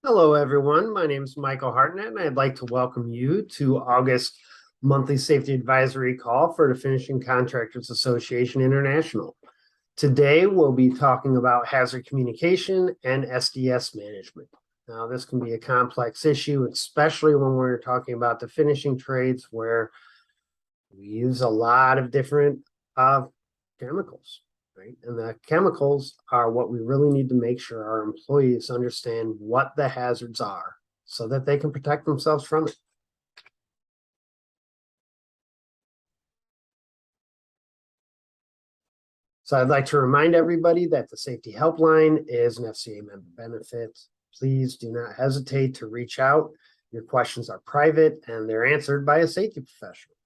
Hello, everyone. My name is Michael Hartnett, and I'd like to welcome you to August monthly safety advisory call for the Finishing Contractors Association International. Today, we'll be talking about hazard communication and SDS management. Now, this can be a complex issue, especially when we're talking about the finishing trades where we use a lot of different chemicals. Right? And the chemicals are what we really need to make sure our employees understand what the hazards are so that they can protect themselves from it. So I'd like to remind everybody that the safety helpline is an FCA member benefit. Please do not hesitate to reach out. Your questions are private and they're answered by a safety professional.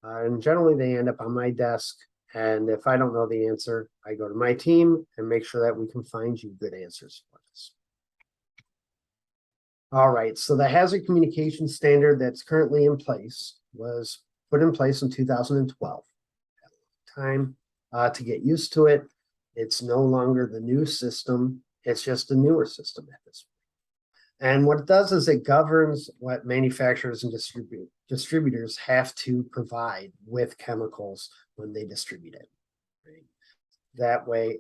And generally they end up on my desk. And if I don't know the answer, I go to my team and make sure that we can find you good answers for this. All right, so the hazard communication standard that's currently in place was put in place in 2012. Time to get used to it. It's no longer the new system. It's just a newer system at this point. And what it does is it governs what manufacturers and distributors have to provide with chemicals when they distribute it. Right? That way,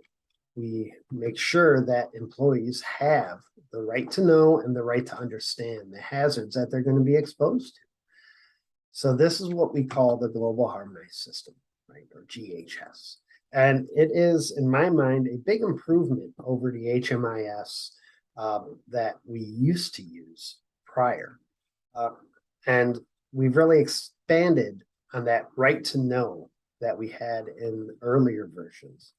we make sure that employees have the right to know and the right to understand the hazards that they're going to be exposed to. So this is what we call the Global Harmonized System, right, or GHS. And it is, in my mind, a big improvement over the HMIS that we used to use prior. And we've really expanded on that right to know that we had in earlier versions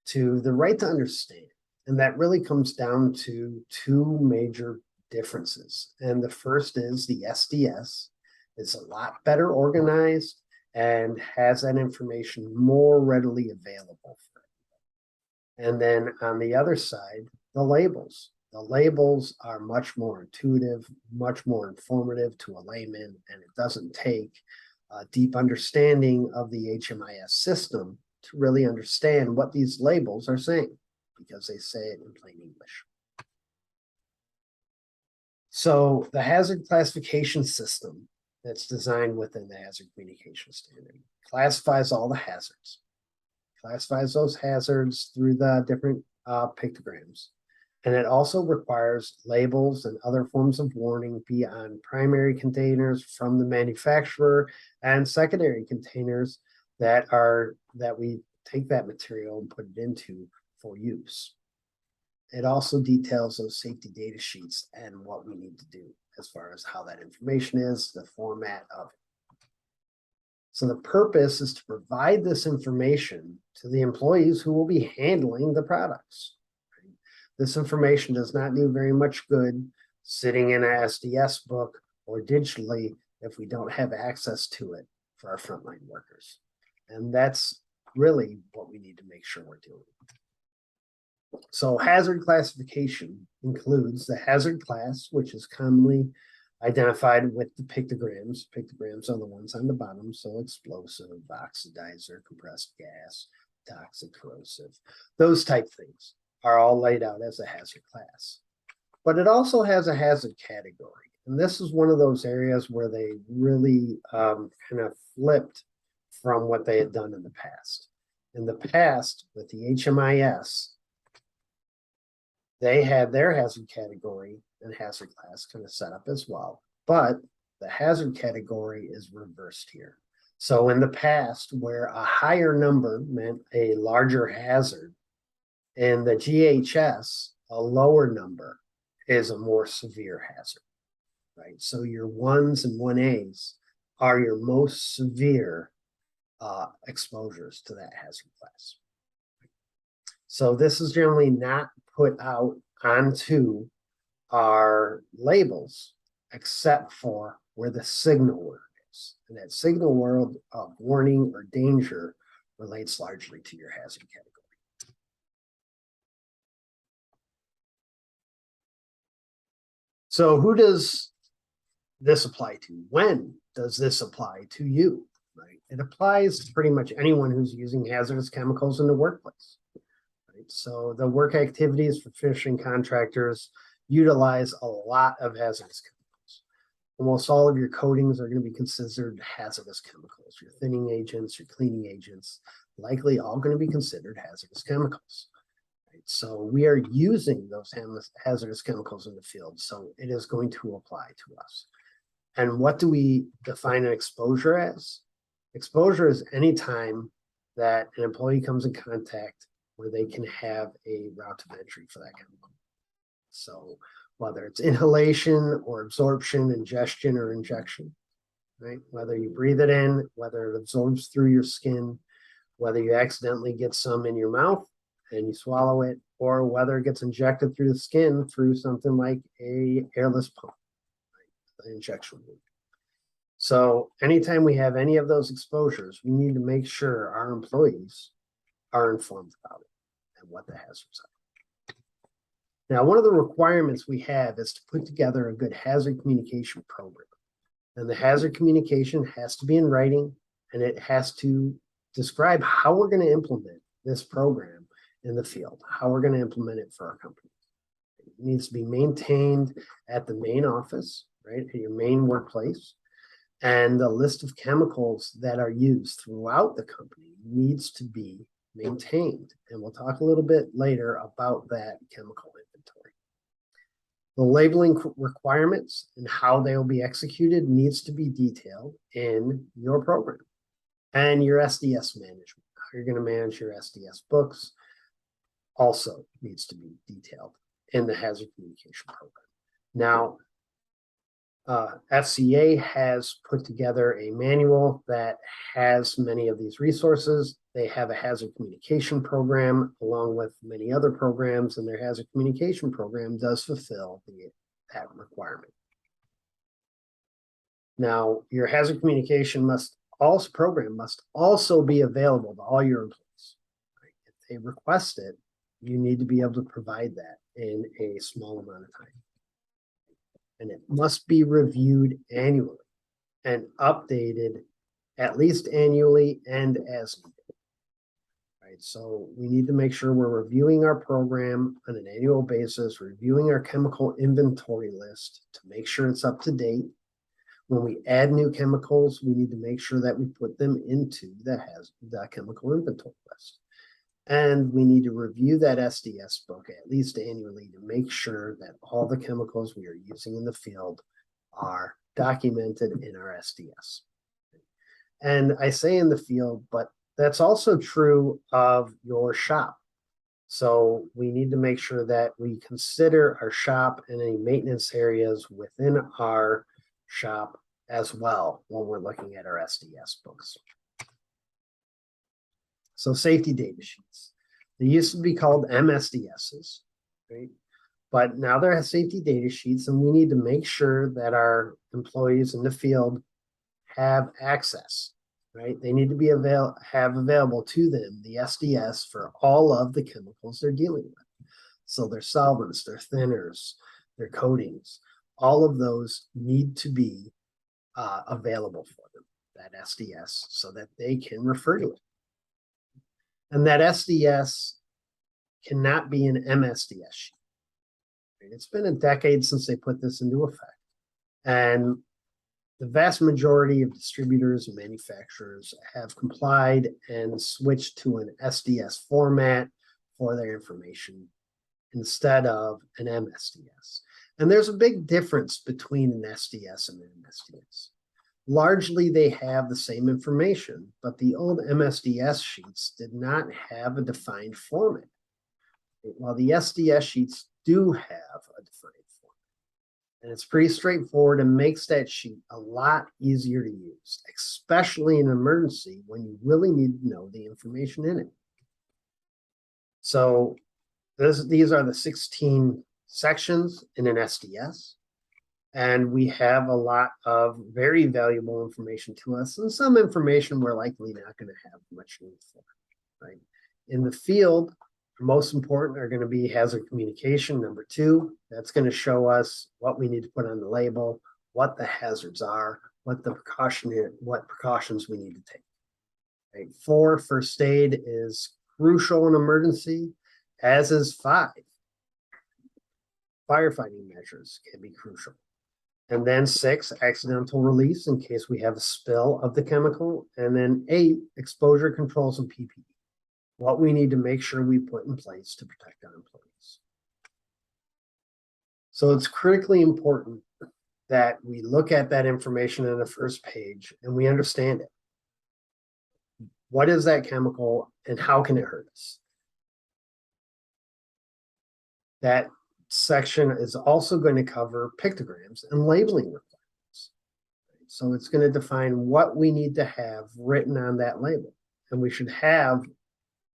to the right to understand. And that really comes down to two major differences. And the first is the SDS is a lot better organized and has that information more readily available for it. And then on the other side, the labels. The labels are much more intuitive, much more informative to a layman, and it doesn't take a deep understanding of the HMIS system to really understand what these labels are saying because they say it in plain English. So the hazard classification system that's designed within the hazard communication standard classifies all the hazards, classifies those hazards through the different pictograms. And it also requires labels and other forms of warning be on primary containers from the manufacturer and secondary containers that we take that material and put it into for use. It also details those safety data sheets and what we need to do as far as how that information is, the format of it. So the purpose is to provide this information to the employees who will be handling the products. This information does not do very much good sitting in an SDS book or digitally if we don't have access to it for our frontline workers. And that's really what we need to make sure we're doing. So hazard classification includes the hazard class, which is commonly identified with the pictograms. Pictograms are the ones on the bottom, so explosive, oxidizer, compressed gas, toxic, corrosive, those type things are all laid out as a hazard class. But it also has a hazard category. And this is one of those areas where they really kind of flipped from what they had done in the past. In the past, with the HMIS, they had their hazard category and hazard class kind of set up as well. But the hazard category is reversed here. So in the past, where a higher number meant a larger hazard, in the GHS, a lower number is a more severe hazard, right? So your 1s and 1As are your most severe exposures to that hazard class. So this is generally not put out onto our labels, except for where the signal word is. And that signal word of warning or danger relates largely to your hazard category. So who does this apply to? When does this apply to you? Right? It applies to pretty much anyone who's using hazardous chemicals in the workplace. Right? So the work activities for finishing contractors utilize a lot of hazardous chemicals. Almost all of your coatings are going to be considered hazardous chemicals. Your thinning agents, your cleaning agents, likely all going to be considered hazardous chemicals. Right? So we are using those hazardous chemicals in the field. So it is going to apply to us. And what do we define an exposure as? Exposure is any time that an employee comes in contact where they can have a route of entry for that chemical. So whether it's inhalation or absorption, ingestion or injection, right? Whether you breathe it in, whether it absorbs through your skin, whether you accidentally get some in your mouth and you swallow it, or whether it gets injected through the skin through something like a airless pump, right? An injection wound. So anytime we have any of those exposures, we need to make sure our employees are informed about it and what the hazards are. Now, one of the requirements we have is to put together a good hazard communication program. And the hazard communication has to be in writing, and it has to describe how we're going to implement this program in the field, how we're going to implement it for our company. It needs to be maintained at the main office, right, at your main workplace. And the list of chemicals that are used throughout the company needs to be maintained. And we'll talk a little bit later about that chemical inventory. The labeling requirements and how they will be executed needs to be detailed in your program. And your SDS management, how you're going to manage your SDS books, also needs to be detailed in the hazard communication program. Now, FCA has put together a manual that has many of these resources. They have a hazard communication program along with many other programs, and their hazard communication program does fulfill that requirement. Now, your hazard communication program must also be available to all your employees. Right? If they request it, you need to be able to provide that in a small amount of time. And it must be reviewed annually and updated at least annually and as needed. Right? So we need to make sure we're reviewing our program on an annual basis, reviewing our chemical inventory list to make sure it's up to date. When we add new chemicals, we need to make sure that we put them into the chemical inventory list. And we need to review that SDS book at least annually to make sure that all the chemicals we are using in the field are documented in our SDS. And I say in the field, but that's also true of your shop. So we need to make sure that we consider our shop and any maintenance areas within our shop as well when we're looking at our SDS books. So safety data sheets. They used to be called MSDSs, right? But now they're safety data sheets, and we need to make sure that our employees in the field have access, right? They need to be have available to them the SDS for all of the chemicals they're dealing with. So their solvents, their thinners, their coatings, all of those need to be available for them, that SDS, so that they can refer to it. And that SDS cannot be an MSDS sheet. It's been a decade since they put this into effect. And the vast majority of distributors and manufacturers have complied and switched to an SDS format for their information instead of an MSDS. And there's a big difference between an SDS and an MSDS. Largely, they have the same information, but the old MSDS sheets did not have a defined format. While the SDS sheets do have a defined format. And it's pretty straightforward and makes that sheet a lot easier to use, especially in an emergency when you really need to know the information in it. So these are the 16 sections in an SDS. And we have a lot of very valuable information to us, and some information we're likely not going to have much need for, right? In the field, most important are going to be hazard communication, number 2. That's going to show us what we need to put on the label, what the hazards are, what precautions we need to take. Right? 4, first aid is crucial in emergency, as is 5. firefighting measures can be crucial. And then 6, accidental release in case we have a spill of the chemical. And then 8, exposure controls and PPE. What we need to make sure we put in place to protect our employees. So it's critically important that we look at that information in the first page and we understand it. What is that chemical and how can it hurt us? That section is also going to cover pictograms and labeling requirements. So it's going to define what we need to have written on that label. And we should have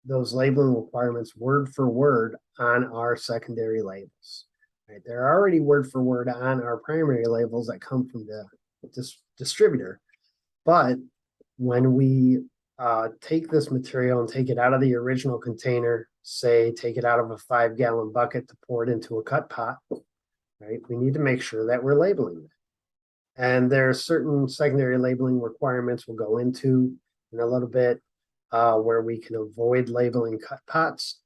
those labeling requirements word for word on our secondary labels. Right? They're already word for word on our primary labels that come from the distributor. But when we take this material and take it out of the original container, say take it out of a 5-gallon bucket to pour it into a cut pot, right? We need to make sure that we're labeling that. And there are certain secondary labeling requirements we'll go into in a little bit where we can avoid labeling cut pots,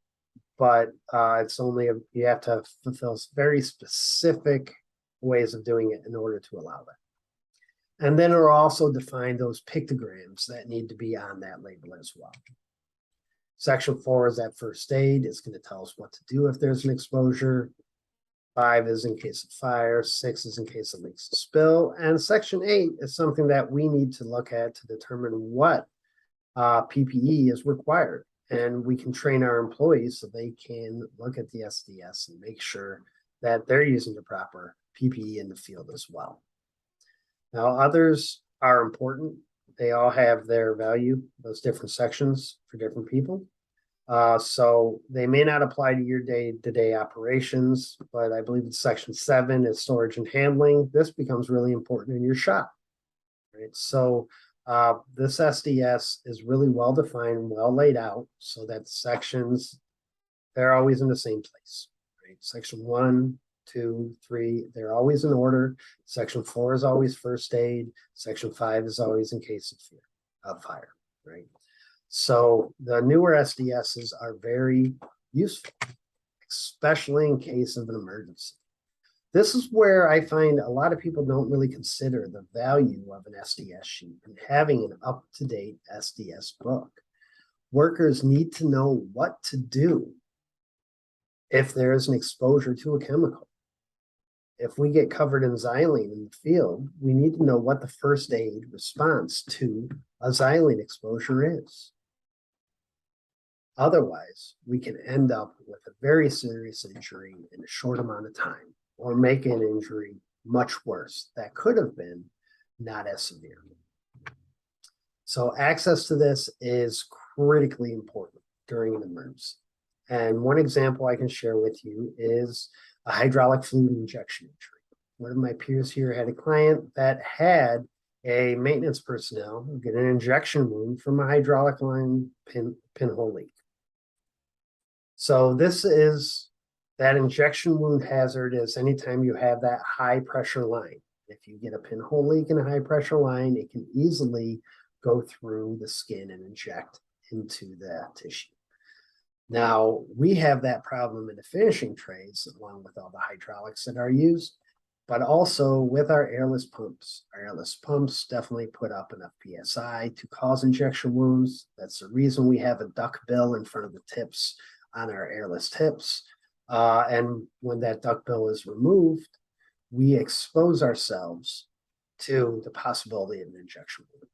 but it's only you have to fulfill very specific ways of doing it in order to allow that. And then it'll also define those pictograms that need to be on that label as well. Section 4 is that first aid. It's going to tell us what to do if there's an exposure. 5 is in case of fire. 6 is in case of leaks and spill. And Section 8 is something that we need to look at to determine what PPE is required. And we can train our employees so they can look at the SDS and make sure that they're using the proper PPE in the field as well. Now, others are important. They all have their value, those different sections for different people. So they may not apply to your day-to-day operations, but I believe it's Section 7 is storage and handling. This becomes really important in your shop, right? So this SDS is really well defined and well laid out so that the sections, they're always in the same place, right? Section 1, 2, 3, they're always in order. Section 4 is always first aid. Section 5 is always in case of fire, right? So the newer SDSs are very useful, especially in case of an emergency. This is where I find a lot of people don't really consider the value of an SDS sheet and having an up-to-date SDS book. Workers need to know what to do if there is an exposure to a chemical. If we get covered in xylene in the field, we need to know what the first aid response to a xylene exposure is. Otherwise, we can end up with a very serious injury in a short amount of time or make an injury much worse that could have been not as severe. So access to this is critically important during an emergency. And one example I can share with you is a hydraulic fluid injection injury. One of my peers here had a client that had a maintenance personnel get an injection wound from a hydraulic line pinhole leak. So this is that injection wound hazard is anytime you have that high pressure line. If you get a pinhole leak in a high pressure line, it can easily go through the skin and inject into the tissue. Now, we have that problem in the finishing trades, along with all the hydraulics that are used, but also with our airless pumps. Our airless pumps definitely put up enough PSI to cause injection wounds. That's the reason we have a duck bill in front of the tips on our airless tips. And when that duck bill is removed, we expose ourselves to the possibility of an injection wound.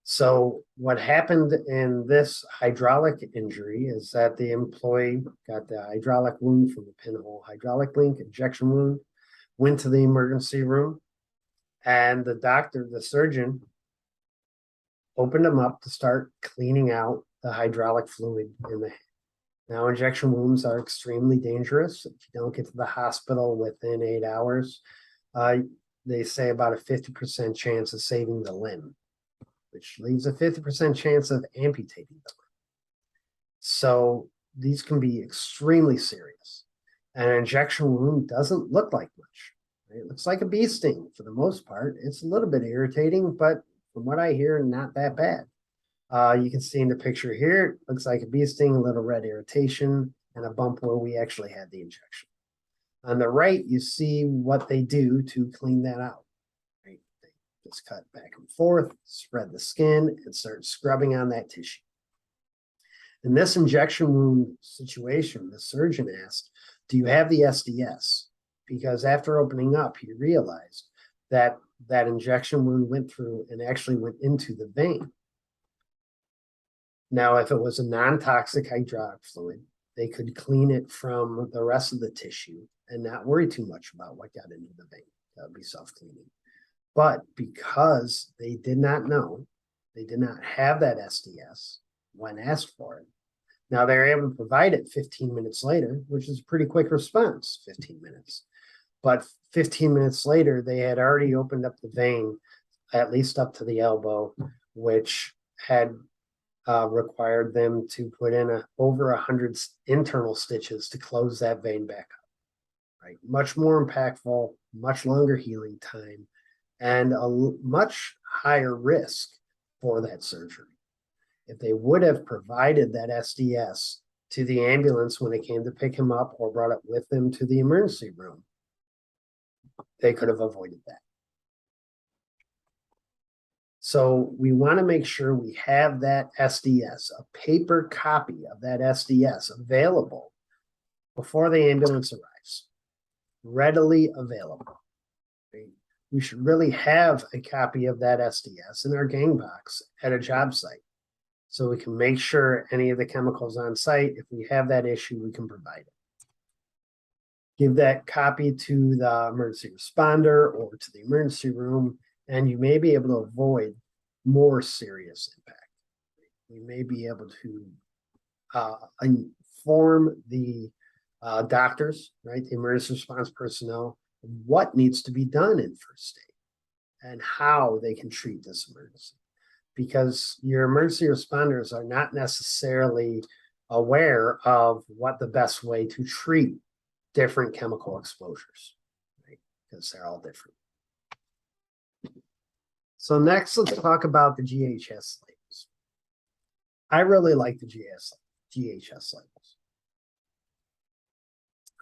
So what happened in this hydraulic injury is that the employee got the hydraulic wound from the pinhole hydraulic link injection wound, went to the emergency room, and the doctor, the surgeon, opened him up to start cleaning out the hydraulic fluid in the hand. Now, injection wounds are extremely dangerous. If you don't get to the hospital within 8 hours, they say about a 50% chance of saving the limb, which leaves a 50% chance of amputating the limb. So these can be extremely serious. And an injection wound doesn't look like much. Right? It looks like a bee sting for the most part. It's a little bit irritating, but from what I hear, not that bad. You can see in the picture here, it looks like a bee sting, a little red irritation, and a bump where we actually had the injection. On the right, you see what they do to clean that out. Right? They just cut back and forth, spread the skin, and start scrubbing on that tissue. In this injection wound situation, the surgeon asked, "Do you have the SDS?" Because after opening up, he realized that that injection wound went through and actually went into the vein. Now, if it was a non-toxic hydraulic fluid, they could clean it from the rest of the tissue and not worry too much about what got into the vein. That would be self-cleaning. But because they did not know, they did not have that SDS when asked for it. Now they're able to provide it 15 minutes later, which is a pretty quick response, 15 minutes. But 15 minutes later, they had already opened up the vein, at least up to the elbow, which had required them to put in over 100 internal stitches to close that vein back up. Right, much more impactful, much longer healing time, and a much higher risk for that surgery. If they would have provided that SDS to the ambulance when they came to pick him up or brought it with them to the emergency room, they could have avoided that. So we want to make sure we have that SDS, a paper copy of that SDS available before the ambulance arrives, readily available. We should really have a copy of that SDS in our gang box at a job site so we can make sure any of the chemicals on site, if we have that issue, we can provide it. Give that copy to the emergency responder or to the emergency room, and you may be able to avoid more serious impact. We may be able to inform the doctors, right, the emergency response personnel, what needs to be done in first aid and how they can treat this emergency. Because your emergency responders are not necessarily aware of what the best way to treat different chemical exposures, right? Because they're all different. So next, let's talk about the GHS labels. I really like the GHS labels.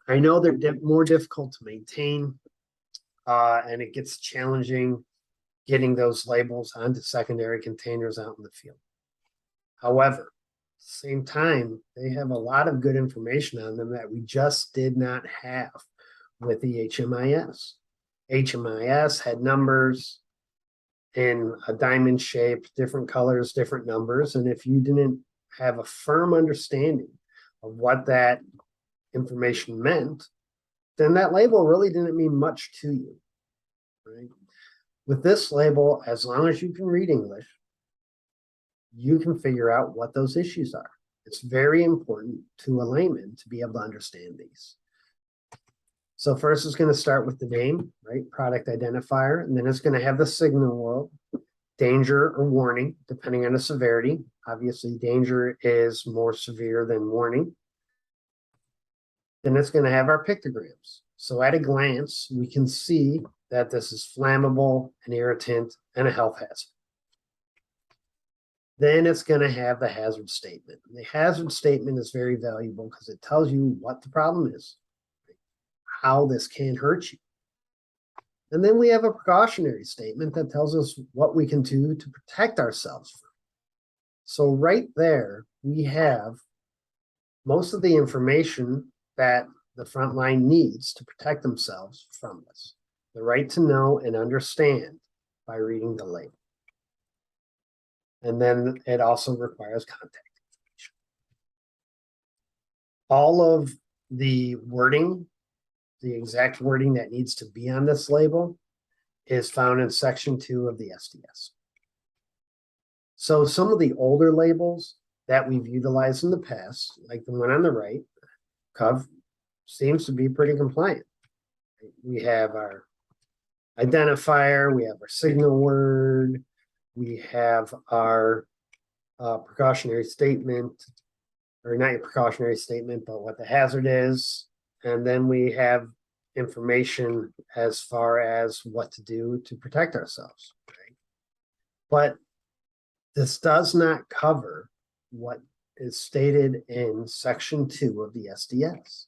I know they're more difficult to maintain, and it gets challenging getting those labels onto secondary containers out in the field. However, at the same time, they have a lot of good information on them that we just did not have with the HMIS. HMIS had numbers in a diamond shape, different colors, different numbers. And if you didn't have a firm understanding of what that information meant, then that label really didn't mean much to you, right? With this label, as long as you can read English, you can figure out what those issues are. It's very important to a layman to be able to understand these. So first it's going to start with the name, right? Product identifier, and then it's going to have the signal world, danger or warning, depending on the severity. Obviously, danger is more severe than warning. Then it's going to have our pictograms. So at a glance, we can see that this is flammable, an irritant, and a health hazard. Then it's going to have the hazard statement. The hazard statement is very valuable because it tells you what the problem is, how this can hurt you. And then we have a precautionary statement that tells us what we can do to protect ourselves from. So right there, we have most of the information that the front line needs to protect themselves from this. The right to know and understand by reading the label. And then it also requires contact information. All of the wording, the exact wording that needs to be on this label, is found in section 2 of the SDS. So some of the older labels that we've utilized in the past, like the one on the right, COV, seems to be pretty compliant. We have our identifier, we have our signal word, we have our precautionary statement, or not your precautionary statement, but what the hazard is. And then we have information as far as what to do to protect ourselves. Right? But this does not cover what is stated in section 2 of the SDS.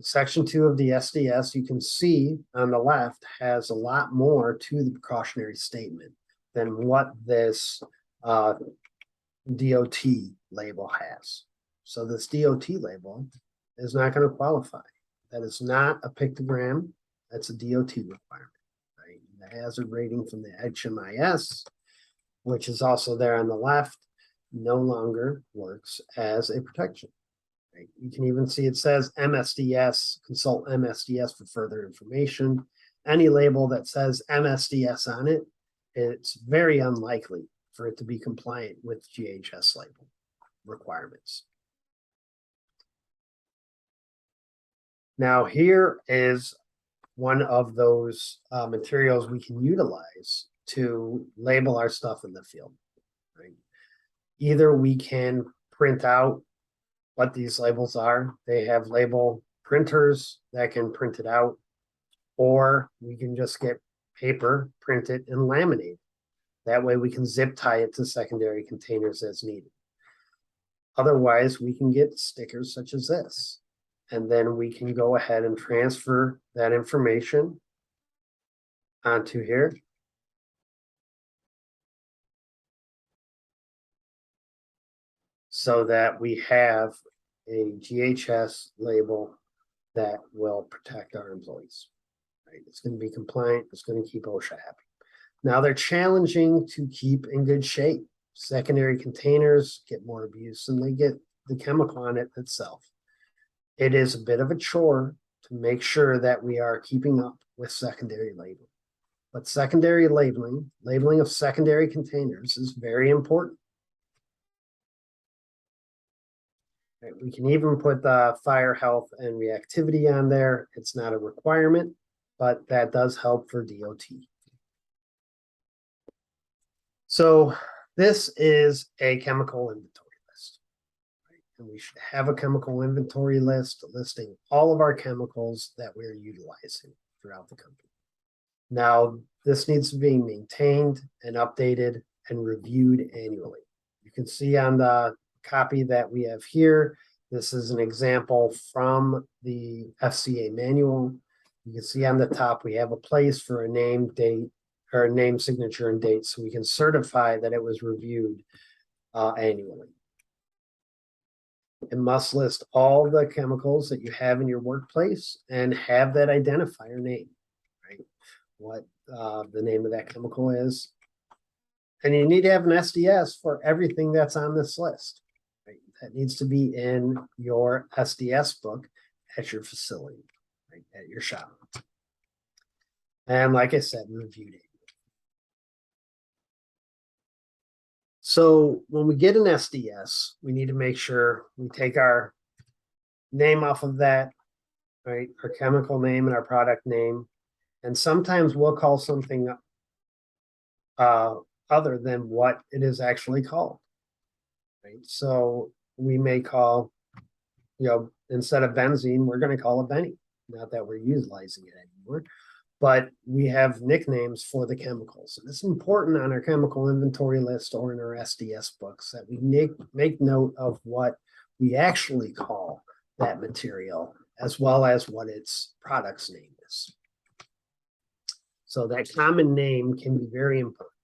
Section 2 of the SDS, you can see on the left, has a lot more to the precautionary statement than what this DOT label has. So this DOT label is not going to qualify. That is not a pictogram. That's a DOT requirement. Right? The hazard rating from the HMIS, which is also there on the left, no longer works as a protection. Right? You can even see it says MSDS, consult MSDS for further information. Any label that says MSDS on it, it's very unlikely for it to be compliant with GHS label requirements. Now, here is one of those materials we can utilize to label our stuff in the field. Right? Either we can print out what these labels are. They have label printers that can print it out, or we can just get paper, print it, and laminate it. That way we can zip tie it to secondary containers as needed. Otherwise, we can get stickers such as this, and then we can go ahead and transfer that information onto here. So that we have a GHS label that will protect our employees. Right? It's going to be compliant. It's going to keep OSHA happy. Now they're challenging to keep in good shape. Secondary containers get more abuse and they get the chemical on it itself. It is a bit of a chore to make sure that we are keeping up with secondary labeling. But secondary labeling of secondary containers is very important. We can even put the fire health and reactivity on there. It's not a requirement, but that does help for DOT. So this is a chemical inventory list. Right? And we should have a chemical inventory list listing all of our chemicals that we're utilizing throughout the company. Now, this needs to be maintained and updated and reviewed annually. You can see on the copy that we have here, this is an example from the FCA manual. You can see on the top, we have a place for a name, date, or a name, signature, and date, so we can certify that it was reviewed annually. It must list all the chemicals that you have in your workplace and have that identifier name, right? What the name of that chemical is. And you need to have an SDS for everything that's on this list. Right? That needs to be in your SDS book at your facility, right? At your shop. And like I said, reviewed it. So when we get an SDS, we need to make sure we take our name off of that, right? Our chemical name and our product name. And sometimes we'll call something other than what it is actually called. Right? So we may call, instead of benzene, we're going to call it Benny. Not that we're utilizing it anymore, but we have nicknames for the chemicals. And it's important on our chemical inventory list or in our SDS books that we make note of what we actually call that material, as well as what its product's name is. So that common name can be very important.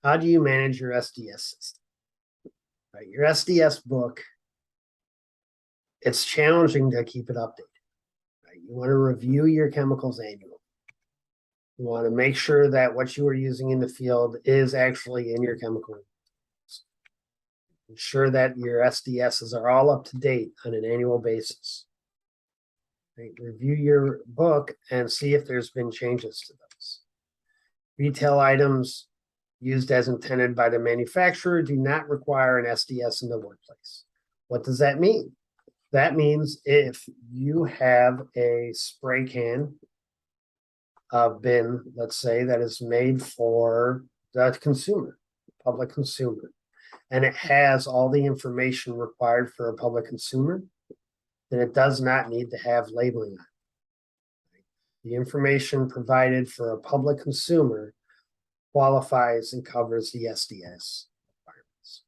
How do you manage your SDS system? Right, your SDS book, it's challenging to keep it updated. Right? You want to review your chemicals annually. You want to make sure that what you are using in the field is actually in your chemical. Ensure that your SDSs are all up to date on an annual basis. Right? Review your book and see if there's been changes to those. Retail items used as intended by the manufacturer do not require an SDS in the workplace. What does that mean? That means if you have a spray can bin, let's say, that is made for the consumer, public consumer, and it has all the information required for a public consumer, then it does not need to have labeling on it. The information provided for a public consumer qualifies and covers the SDS requirements.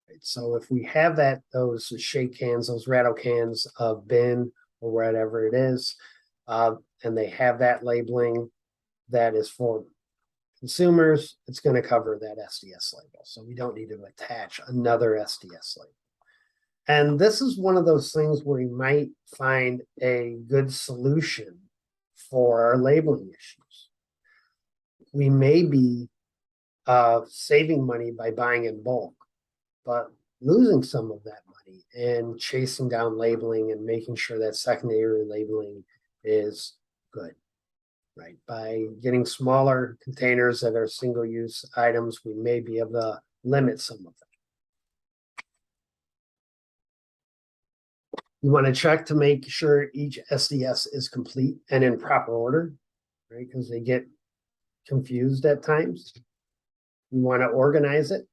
Right? So if we have those shake cans, those rattle cans of bin or whatever it is, and they have that labeling that is for consumers, it's going to cover that SDS label. So we don't need to attach another SDS label. And this is one of those things where you might find a good solution for our labeling issues. We may be saving money by buying in bulk, but losing some of that money and chasing down labeling and making sure that secondary labeling is good, right? By getting smaller containers that are single-use items, we may be able to limit some of them. You want to check to make sure each SDS is complete and in proper order, right? Because they get confused at times. You want to organize it,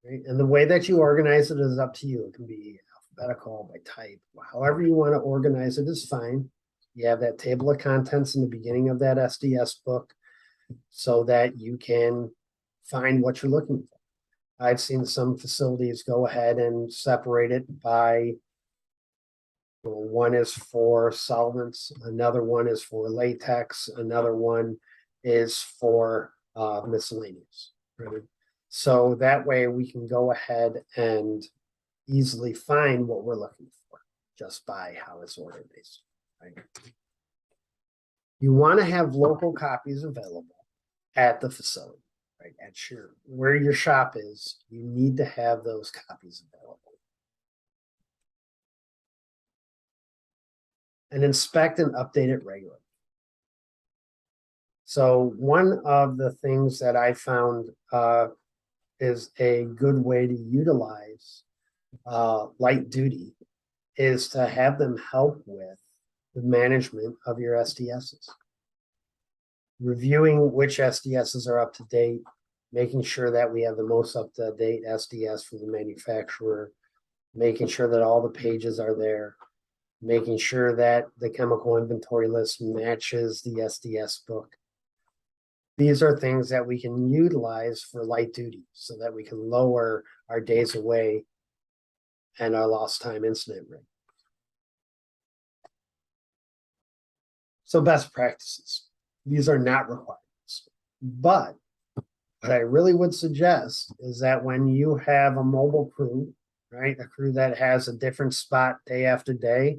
right? And the way that you organize it is up to you. It can be alphabetical, by type, however you want to organize it is fine. You have that table of contents in the beginning of that SDS book so that you can find what you're looking for. I've seen some facilities go ahead and separate it by, one is for solvents, another one is for latex, another one is for miscellaneous. Right? So that way we can go ahead and easily find what we're looking for just by how it's organized. Right? You want to have local copies available at the facility, right? At where your shop is, you need to have those copies available. And inspect and update it regularly. So one of the things that I found is a good way to utilize light duty is to have them help with the management of your SDSs. Reviewing which SDSs are up to date, making sure that we have the most up-to-date SDS for the manufacturer, making sure that all the pages are there, making sure that the chemical inventory list matches the SDS book. These are things that we can utilize for light duty so that we can lower our days away and our lost time incident rate. So best practices. These are not requirements, but what I really would suggest is that when you have a mobile crew, right, a crew that has a different spot day after day,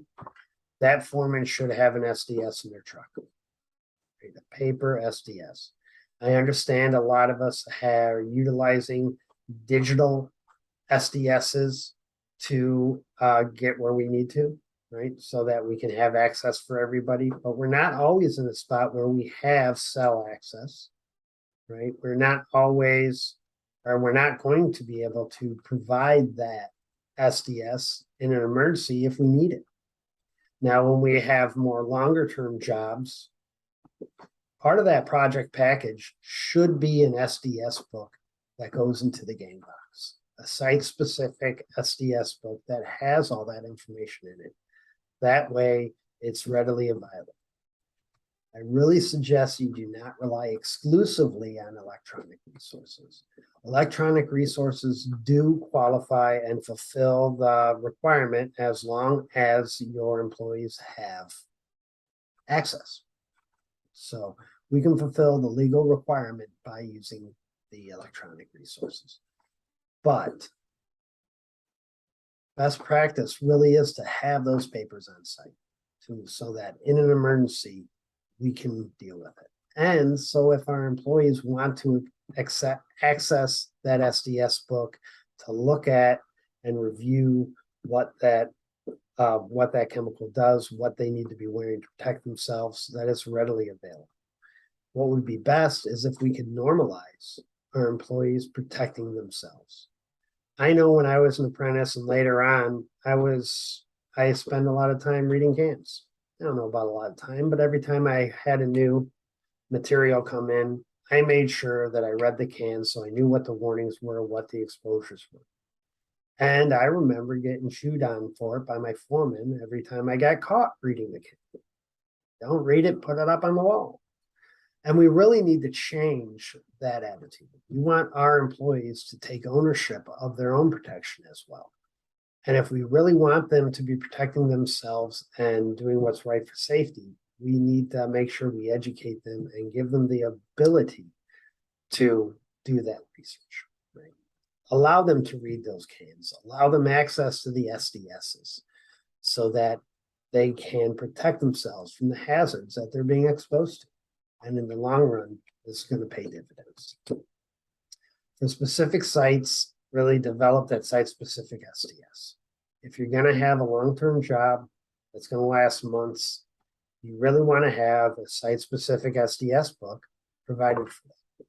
that foreman should have an SDS in their truck, right, a paper SDS. I understand a lot of us are utilizing digital SDSs to get where we need to, right? So that we can have access for everybody, but we're not always in a spot where we have cell access, right? We're not always, or we're not going to be able to provide that SDS in an emergency if we need it. Now, when we have more longer term jobs, part of that project package should be an SDS book that goes into the game box, a site-specific SDS book that has all that information in it. That way, it's readily available. I really suggest you do not rely exclusively on electronic resources. Electronic resources do qualify and fulfill the requirement as long as your employees have access. So we can fulfill the legal requirement by using the electronic resources. But best practice really is to have those papers on site so that in an emergency, we can deal with it. And so if our employees want to access that SDS book to look at and review what that chemical does, what they need to be wearing to protect themselves, that is readily available. What would be best is if we could normalize our employees protecting themselves. I know when I was an apprentice and later on, I spent a lot of time reading cans. I don't know about a lot of time, but every time I had a new material come in, I made sure that I read the cans so I knew what the warnings were, what the exposures were. And I remember getting chewed on for it by my foreman every time I got caught reading the can. Don't read it, put it up on the wall. And we really need to change that attitude. We want our employees to take ownership of their own protection as well. And if we really want them to be protecting themselves and doing what's right for safety, we need to make sure we educate them and give them the ability to do that research. Right? Allow them to read those cans, allow them access to the SDSs so that they can protect themselves from the hazards that they're being exposed to. And in the long run, it's going to pay dividends. For specific sites, really develop that site-specific SDS. If you're going to have a long-term job that's going to last months, you really want to have a site-specific SDS book provided for that.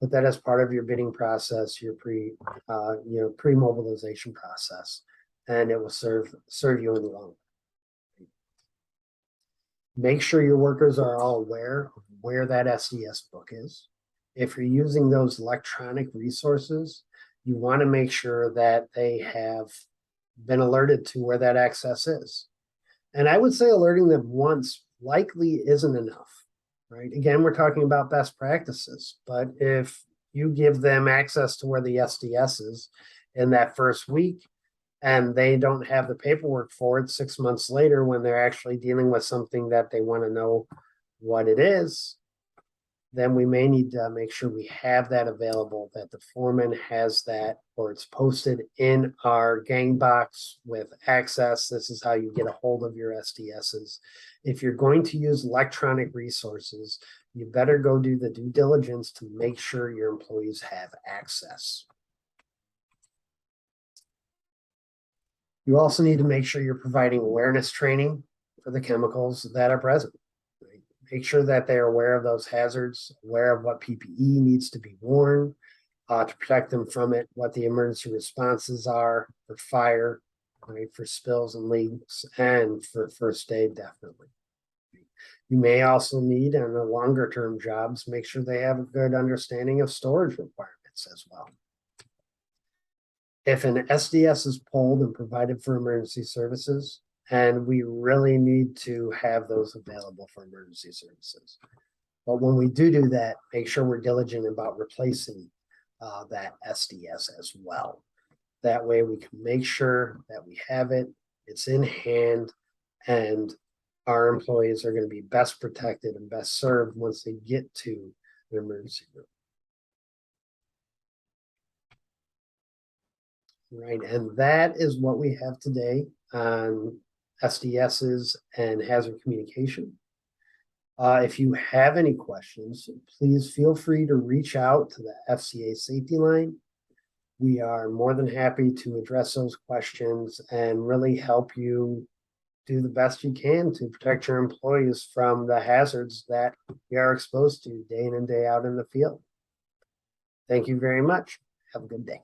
Put that as part of your bidding process, your pre-mobilization process, and it will serve you in the long run. Make sure your workers are all aware of where that SDS book is. If you're using those electronic resources, you want to make sure that they have been alerted to where that access is. And I would say alerting them once likely isn't enough, right? Again, we're talking about best practices, but if you give them access to where the SDS is in that first week, and they don't have the paperwork for it 6 months later when they're actually dealing with something that they want to know what it is, then we may need to make sure we have that available, that the foreman has that, or it's posted in our gang box with access. This is how you get a hold of your SDSs. If you're going to use electronic resources, you better go do the due diligence to make sure your employees have access. You also need to make sure you're providing awareness training for the chemicals that are present. Right? Make sure that they're aware of those hazards, aware of what PPE needs to be worn to protect them from it, what the emergency responses are for fire, right, for spills and leaks, and for first aid, definitely. You may also need, in the longer term jobs, make sure they have a good understanding of storage requirements as well. If an SDS is pulled and provided for emergency services, and we really need to have those available for emergency services. But when we do that, make sure we're diligent about replacing that SDS as well. That way we can make sure that we have it, it's in hand, and our employees are going to be best protected and best served once they get to the emergency room. Right, and that is what we have today on SDSs and hazard communication. If you have any questions, please feel free to reach out to the FCA safety line. We are more than happy to address those questions and really help you do the best you can to protect your employees from the hazards that we are exposed to day in and day out in the field. Thank you very much. Have a good day.